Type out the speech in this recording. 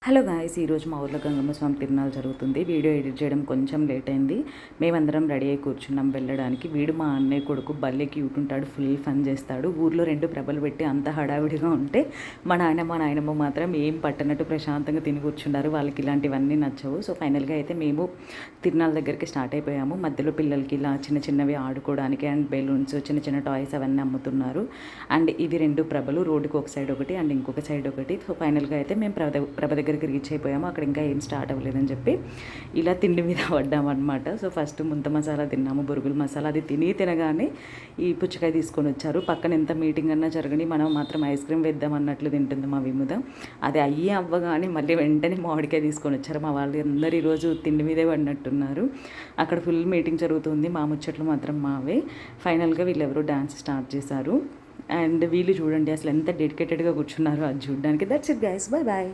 Hello guys, ఈరోజు మా ఊర్లో గంగమ్మ స్వామి తిరునాళ్ళు జరుగుతుంది. వీడియో ఎడిట్ చేయడం కొంచెం లేట్ అయింది. మేమందరం రెడీ అయ్యి కూర్చున్నాం వెళ్ళడానికి. వీడు మా అన్నయ్య కొడుకు భలే క్యూట్ ఉంటాడు, ఫుల్ ఫన్ చేస్తాడు. ఊర్లో 2 ప్రభలు పెట్టి అంత హడావిడిగా ఉంటే మా నాయనమ్మ మాత్రం ఏం పట్టనట్టు ప్రశాంతంగా తిని కూర్చున్నారు. వాళ్ళకి ఇలాంటివన్నీ నచ్చవు. సో ఫైనల్గా అయితే మేము తిరునాళ్ళ దగ్గరికి స్టార్ట్ అయిపోయాము. మధ్యలో పిల్లలకి ఇలా చిన్నవి ఆడుకోవడానికి అండ్ బెలూన్స్, చిన్న టాయ్స్ అవన్నీ అమ్ముతున్నారు. అండ్ ఇవి 2 ప్రభలు, రోడ్డుకి ఒక సైడ్ ఒకటి అండ్ ఇంకొక సైడ్ ఒకటి. సో ఫైనల్గా అయితే మేము ప్రభ దగ్గరికి రీచ్ అయిపోయాము. అక్కడ ఇంకా ఏం స్టార్ట్ అవ్వలేదని చెప్పి ఇలా తిండి మీద పడ్డామన్నమాట. సో ఫస్ట్ ముంత మసాలా తిన్నాము, బొరుగుల మసాలా. అది తినగానే ఈ పుచ్చకాయ తీసుకొని వచ్చారు. పక్కన ఎంత మీటింగ్ అన్నా జరగని మనం మాత్రం ఐస్ క్రీమ్ వేద్దాం అన్నట్లు తింటుంది మా విముద. అది అవ్వగానే మళ్ళీ వెంటనే మామిడికాయ తీసుకొని వచ్చారు. మా వాళ్ళు అందరు ఈరోజు తిండి మీదే పడినట్టున్నారు. అక్కడ ఫుల్ మీటింగ్ జరుగుతుంది. మా ముచ్చట్లు మాత్రం మావే. ఫైనల్గా వీళ్ళెవరో డ్యాన్స్ స్టార్ట్ చేశారు. అండ్ వీళ్ళు చూడండి అసలు ఎంత డెడికేటెడ్గా కూర్చున్నారో అది చూడడానికి. That's it guys, bye bye.